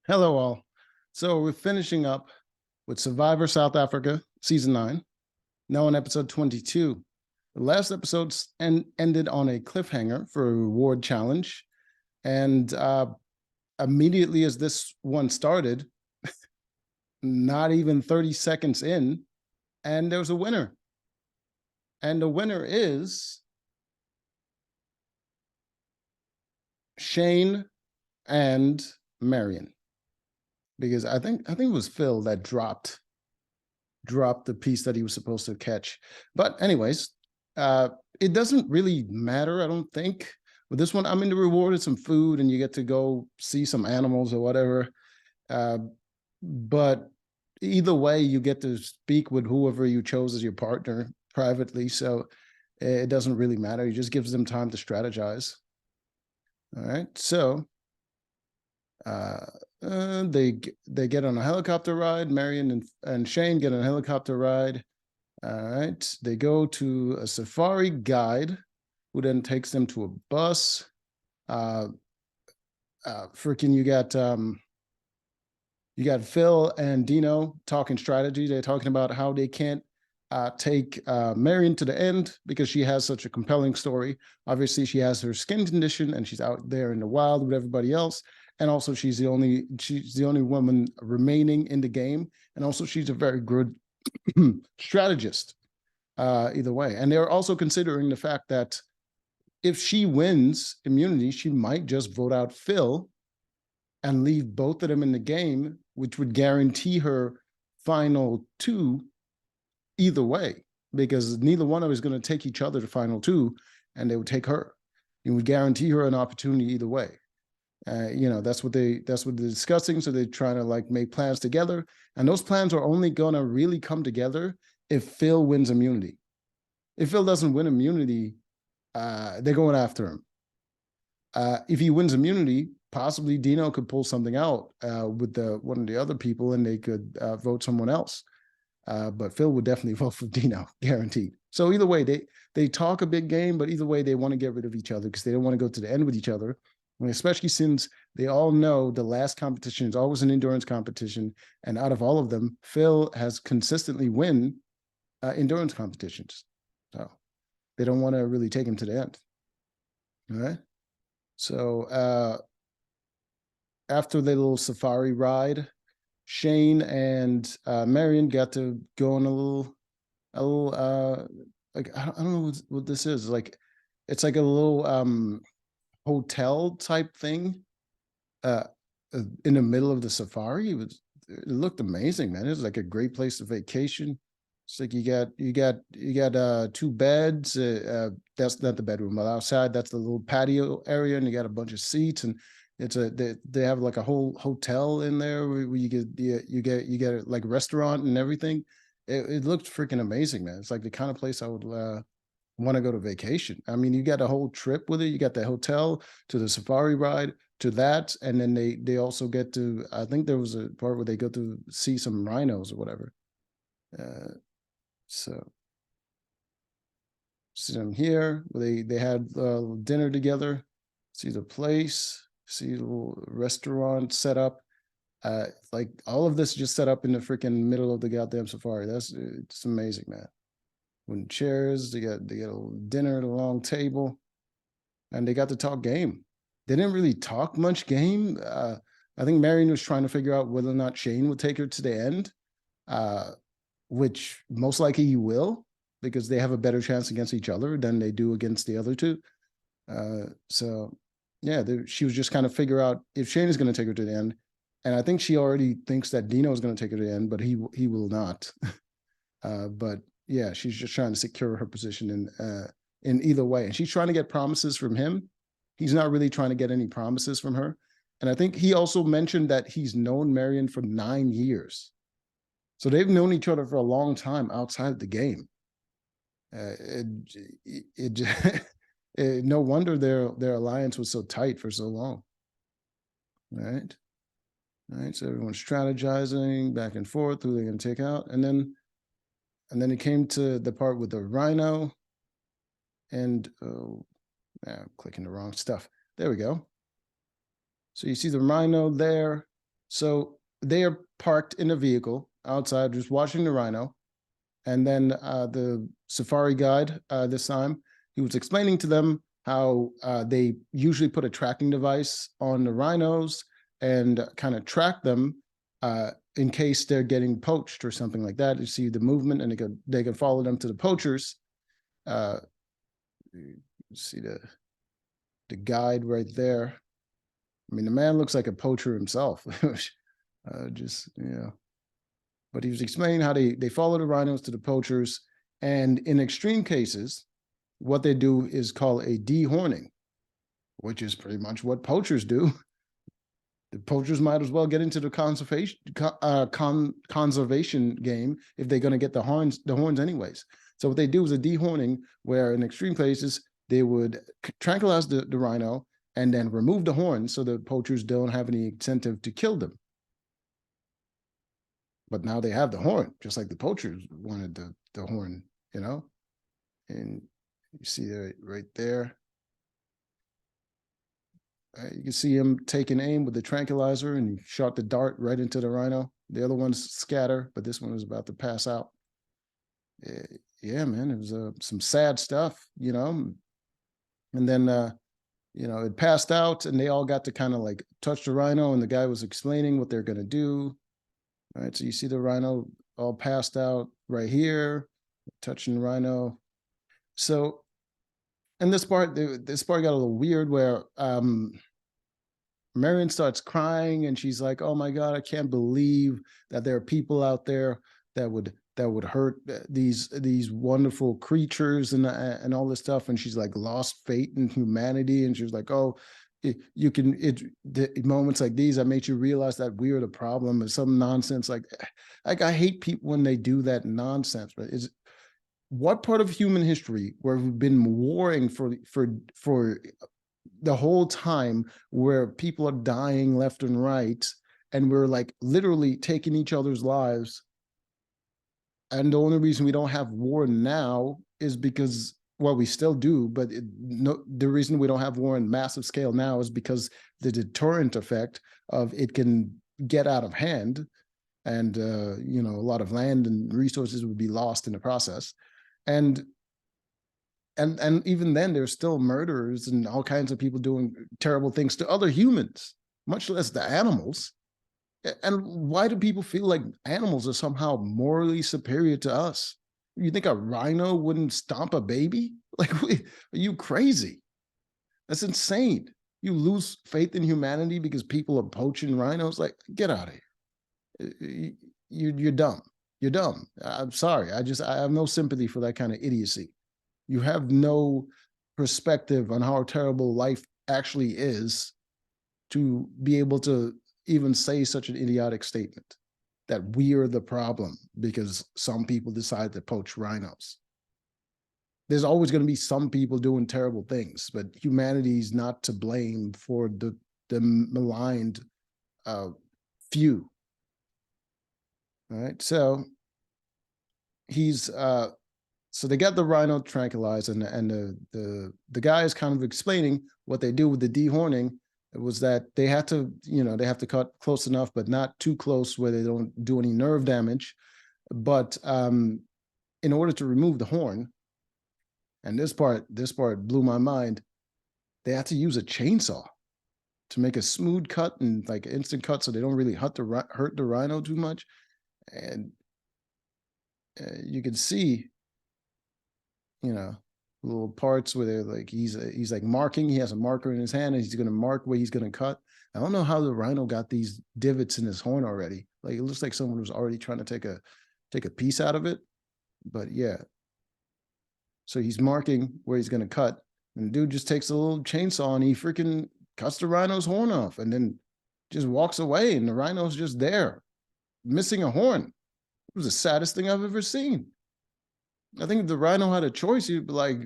Hello, all. So we're finishing up with Survivor South Africa, season 9, now on episode 22. The last episode ended on a cliffhanger for a reward challenge. And immediately as this one started, not even 30 seconds in, and there's a winner. And the winner is Shane and Marion. Because I think it was Phil that dropped the piece that he was supposed to catch. But anyways, it doesn't really matter, I don't think. With this one, I mean, the reward is some food and you get to go see some animals or whatever. But either way, you get to speak with whoever you chose as your partner privately. So it doesn't really matter. It just gives them time to strategize. All right. So they get on a helicopter ride. Marion and Shane get on a helicopter ride. All right. They go to a safari guide who then takes them to a bus. Freaking you got Phil and Dino talking strategy. They're talking about how they can't take Marion to the end because she has such a compelling story. Obviously, she has her skin condition and she's out there in the wild with everybody else. And also, she's the only woman remaining in the game. And also, she's a very good strategist. Either way, and they're also considering the fact that if she wins immunity, she might just vote out Phil and leave both of them in the game, which would guarantee her final 2 either way, because neither one of them is going to take each other to final 2, and they would take her. It would guarantee her an opportunity either way. That's what they're discussing. So they're trying to like make plans together, and those plans are only going to really come together if Phil wins immunity. If Phil doesn't win immunity, they're going after him. If he wins immunity, possibly Dino could pull something out with one of the other people, and they could vote someone else. But Phil would definitely vote for Dino, guaranteed. So either way, they talk a big game, but either way, they want to get rid of each other because they don't want to go to the end with each other. And especially since they all know the last competition is always an endurance competition, and out of all of them, Phil has consistently won endurance competitions. So they don't want to really take him to the end. All right. So after the little safari ride, Shane and Marion got to go on a little like I don't know what this is. Like it's like a little hotel type thing in the middle of the safari. It looked amazing, man. It was like a great place to vacation. It's like you got 2 beds. That's not the bedroom, but outside that's the little patio area, and you got a bunch of seats, and they have like a whole hotel in there where you get like a restaurant and everything. It looked freaking amazing, man. It's like the kind of place I would want to go to vacation. I mean, you got a whole trip with it. You got the hotel to the safari ride to that, and then they also get to. I think there was a part where they go to see some rhinos or whatever. So see them here. They had dinner together. See the place. See the little restaurant set up. Like all of this just set up in the freaking middle of the goddamn safari. It's amazing, man. When chairs, they got a dinner at a long table, and they got to talk game. They didn't really talk much game. I think Marion was trying to figure out whether or not Shane would take her to the end. Which most likely he will, because they have a better chance against each other than they do against the other 2. So yeah, she was just kind of figure out if Shane is going to take her to the end. And I think she already thinks that Dino is going to take her to the end, but he will not. But yeah, she's just trying to secure her position in either way. And she's trying to get promises from him. He's not really trying to get any promises from her. And I think he also mentioned that he's known Marion for 9 years. So they've known each other for a long time outside the game. No wonder their alliance was so tight for so long. All right. So everyone's strategizing back and forth who they're going to take out, and then it came to the part with the rhino, and I'm clicking the wrong stuff. There we go. So you see the rhino there. So they are parked in a vehicle outside, just watching the rhino. And then the safari guide this time, he was explaining to them how they usually put a tracking device on the rhinos and kind of track them in case they're getting poached or something like that. You see the movement, and they can follow them to the poachers. You see the guide right there. I mean, the man looks like a poacher himself. Just, but he was explaining how they follow the rhinos to the poachers, and in extreme cases, what they do is called a dehorning, which is pretty much what poachers do. The poachers might as well get into the conservation game if they're going to get the horns anyways. So what they do is a dehorning, where in extreme cases they would tranquilize the rhino and then remove the horn so the poachers don't have any incentive to kill them. But now they have the horn, just like the poachers wanted the horn, and you see that right there. You can see him taking aim with the tranquilizer, and he shot the dart right into the rhino. The other ones scatter, but this one was about to pass out. Yeah, man, it was some sad stuff, And then, it passed out, and they all got to kind of like touch the rhino, and the guy was explaining what they're going to do. All right, so you see the rhino all passed out right here, touching the rhino. So, and this part got a little weird, where Marion starts crying, and she's like, "Oh my God, I can't believe that there are people out there that would hurt these wonderful creatures and all this stuff." And she's like lost faith in humanity, and she's like, "Oh, the moments like these that made you realize that we are the problem," or some nonsense like I hate people when they do that nonsense. But is what part of human history where we've been warring for the whole time, where people are dying left and right, and we're like literally taking each other's lives, and the only reason we don't have war now is because, well, we still do, but the reason we don't have war on massive scale now is because the deterrent effect of it can get out of hand, and a lot of land and resources would be lost in the process, and even then there's still murderers and all kinds of people doing terrible things to other humans, much less the animals. And why do people feel like animals are somehow morally superior to us? You think a rhino wouldn't stomp a baby? Like, are you crazy? That's insane. You lose faith in humanity because people are poaching rhinos? Like, get out of here. You're dumb. You're dumb. I'm sorry. I have no sympathy for that kind of idiocy. You have no perspective on how terrible life actually is to be able to even say such an idiotic statement, that we are the problem because some people decide to poach rhinos. There's always going to be some people doing terrible things, but humanity is not to blame for the maligned few. All right, so so they got the rhino tranquilized, and the guy is kind of explaining what they do with the dehorning. It was that they have to cut close enough, but not too close where they don't do any nerve damage. But in order to remove the horn, and this part blew my mind, they had to use a chainsaw to make a smooth cut and like instant cut, so they don't really hurt the rhino too much. And you can see, little parts where they're like he's like marking. He has a marker in his hand, and he's going to mark where he's going to cut. I don't know how the rhino got these divots in his horn already. Like, it looks like someone was already trying to take a piece out of it. But yeah, so he's marking where he's going to cut, and the dude just takes a little chainsaw and he freaking cuts the rhino's horn off, and then just walks away, and the rhino's just there, missing a horn. It was the saddest thing I've ever seen. I think if the rhino had a choice, he'd be like,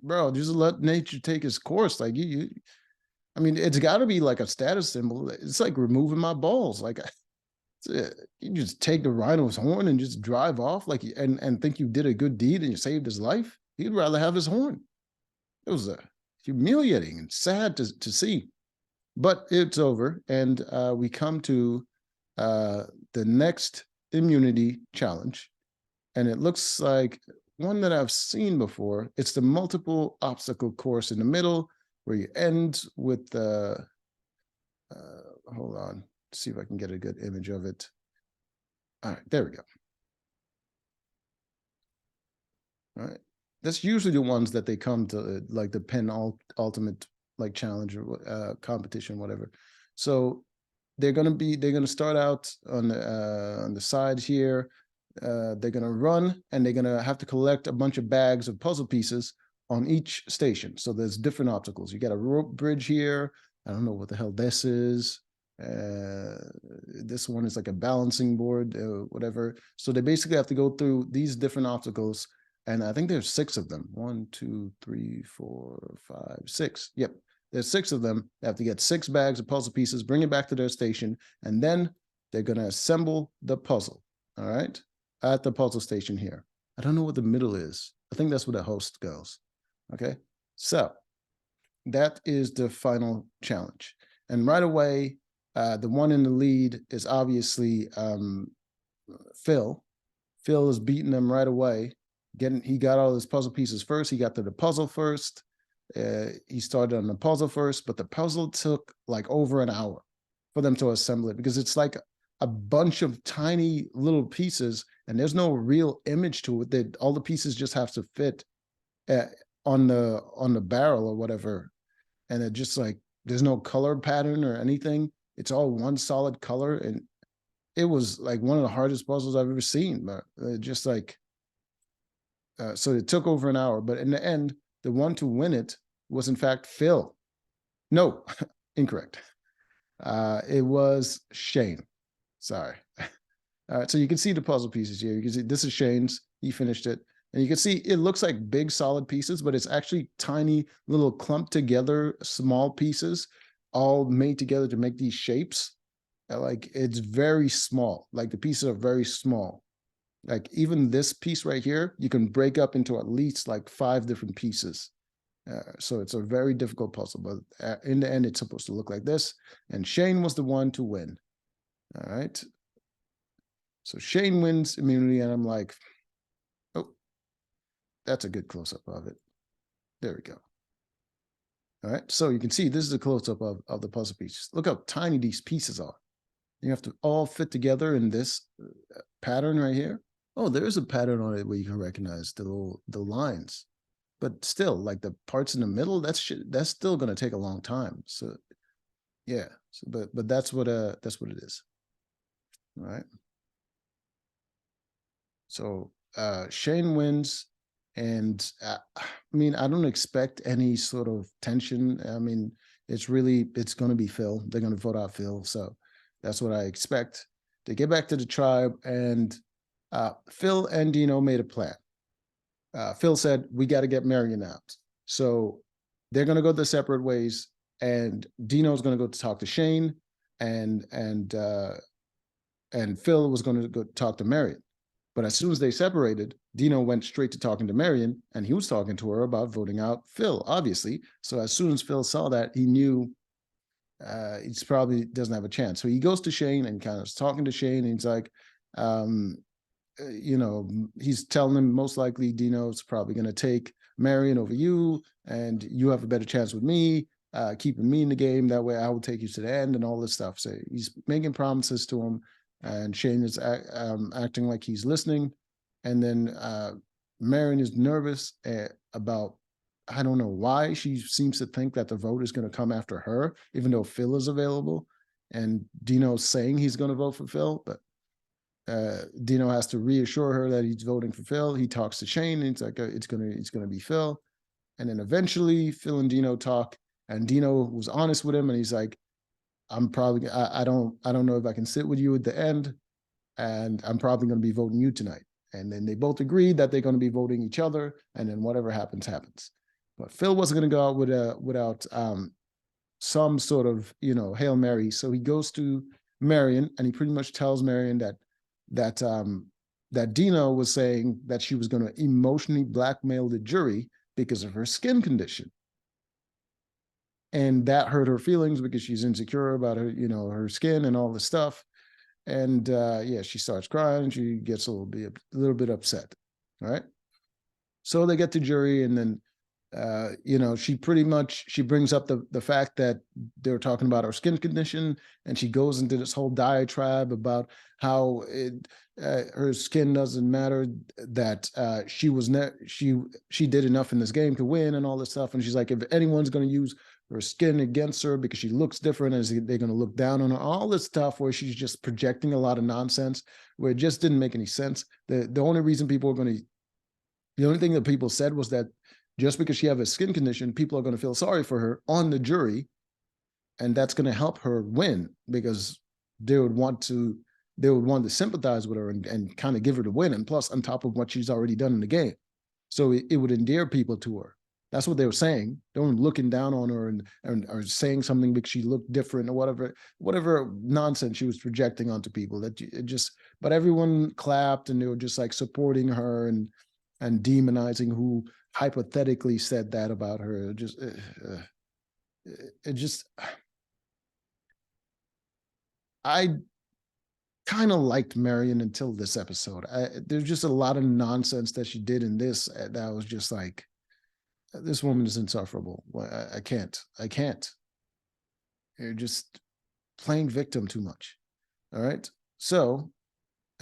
bro, just let nature take its course. Like, I mean, it's got to be like a status symbol. It's like removing my balls. Like, you just take the rhino's horn and just drive off, like, and think you did a good deed and you saved his life. He'd rather have his horn. It was humiliating and sad to see. But it's over, and we come to the next immunity challenge, and it looks like one that I've seen before. It's the multiple obstacle course in the middle, where you end with the, hold on, see if I can get a good image of it. All right, there we go. All right. That's usually the ones that they come to, like the Penn Ultimate like challenge or competition, whatever. So they're gonna start out on the side here. They're gonna run, and they're gonna have to collect a bunch of bags of puzzle pieces on each station. So there's different obstacles. You got a rope bridge here. I don't know what the hell this is. This one is like a balancing board, whatever. So they basically have to go through these different obstacles, and I think there's 6 of them. 1, 2, 3, 4, 5, 6. Yep, there's 6 of them. They have to get 6 bags of puzzle pieces, bring it back to their station, and then they're gonna assemble the puzzle. All right, at the puzzle station here. I don't know what the middle is. I think that's where the host goes. Okay, so that is the final challenge. And right away, the one in the lead is obviously Phil. Phil is beating them right away. He got all his puzzle pieces first. He got to the puzzle first. He started on the puzzle first, but the puzzle took like over an hour for them to assemble it, because it's like a bunch of tiny little pieces, and there's no real image to it. That all the pieces just have to fit on the barrel or whatever, and it just like there's no color pattern or anything. It's all one solid color, and it was like one of the hardest puzzles I've ever seen. But just like so it took over an hour, but in the end, the one to win it was in fact Phil. No, incorrect. It was Shane. Sorry. All right, so you can see the puzzle pieces here. You can see this is Shane's. He finished it. And you can see it looks like big solid pieces, but it's actually tiny little clumped together small pieces all made together to make these shapes. Like it's very small. Like the pieces are very small. Like even this piece right here, you can break up into at least like 5 different pieces. So it's a very difficult puzzle, but in the end, it's supposed to look like this. And Shane was the one to win. All right. So Shane wins immunity, and I'm like, oh, that's a good close-up of it. There we go. All right. So you can see this is a close-up of the puzzle pieces. Look how tiny these pieces are. You have to all fit together in this pattern right here. Oh, there's a pattern on it where you can recognize the lines, but still, like the parts in the middle, that's still going to take a long time. So, yeah. So, but that's what it is. All right. So Shane wins, and I mean, I don't expect any sort of tension. I mean, it's going to be Phil. They're going to vote out Phil, so that's what I expect. They get back to the tribe, and Phil and Dino made a plan. Phil said, we got to get Marion out. So they're going to go their separate ways, and Dino's going to go to talk to Shane, and Phil was going to go talk to Marion. But as soon as they separated, Dino went straight to talking to Marion, and he was talking to her about voting out Phil, obviously. So as soon as Phil saw that, he knew he probably doesn't have a chance. So he goes to Shane and kind of is talking to Shane, and he's like, you know, he's telling him most likely Dino's probably going to take Marion over you, and you have a better chance with me, keeping me in the game. That way I will take you to the end and all this stuff. So he's making promises to him, and Shane is acting like he's listening. And then Marion is nervous about, I don't know why, she seems to think that the vote is going to come after her, even though Phil is available. And Dino's saying he's going to vote for Phil, but Dino has to reassure her that he's voting for Phil. He talks to Shane, and it's like, it's gonna be Phil. And then eventually Phil and Dino talk, and Dino was honest with him, and he's like, I don't know if I can sit with you at the end, and I'm probably going to be voting you tonight. And then they both agreed that they're going to be voting each other, and then whatever happens, happens. But Phil wasn't going to go out without some sort of, you know, Hail Mary. So he goes to Marion, and he pretty much tells Marion that Dino was saying that she was going to emotionally blackmail the jury because of her skin condition. and that hurt her feelings because she's insecure about her, you know, her skin and all this stuff. And yeah, she starts crying. She gets a little bit upset. All right. So they get to jury, and then you know, she brings up the fact that they're talking about her skin condition, and she goes into this whole diatribe about how her skin doesn't matter, that she did enough in this game to win and all this stuff. And she's like, if anyone's going to use her skin against her because she looks different, as they're going to look down on her, all this stuff where she's just projecting a lot of nonsense where it just didn't make any sense. The only reason people are going to the only thing that people said was that just because she has a skin condition, people are going to feel sorry for her on the jury, and that's going to help her win because they would want to sympathize with her and kind of give her the win. And plus, on top of what she's already done in the game, so it would endear people to her. That's what they were saying. They weren't looking down on her and or saying something because she looked different or whatever nonsense she was projecting onto people. That it just, but everyone clapped and they were just like supporting her and demonizing who hypothetically said that about her. It just, I kind of liked Marion until this episode. There's just a lot of nonsense that she did in this that was just like, this woman is insufferable. I can't. You're just playing victim too much. All right. So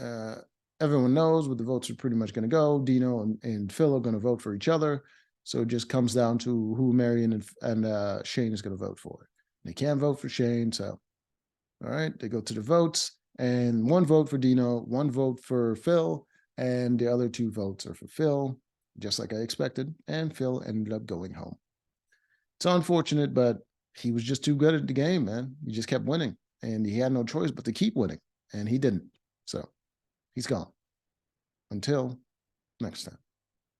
uh, everyone knows what the votes are pretty much going to go. Dino and Phil are going to vote for each other. So it just comes down to who Marion and Shane is going to vote for. They can't vote for Shane. So, all right, they go to the votes, and one vote for Dino, one vote for Phil, and the other two votes are for Phil, just like I expected. And Phil ended up going home. It's unfortunate, but he was just too good at the game, man. He just kept winning, and he had no choice but to keep winning, and he didn't. So he's gone. Until next time.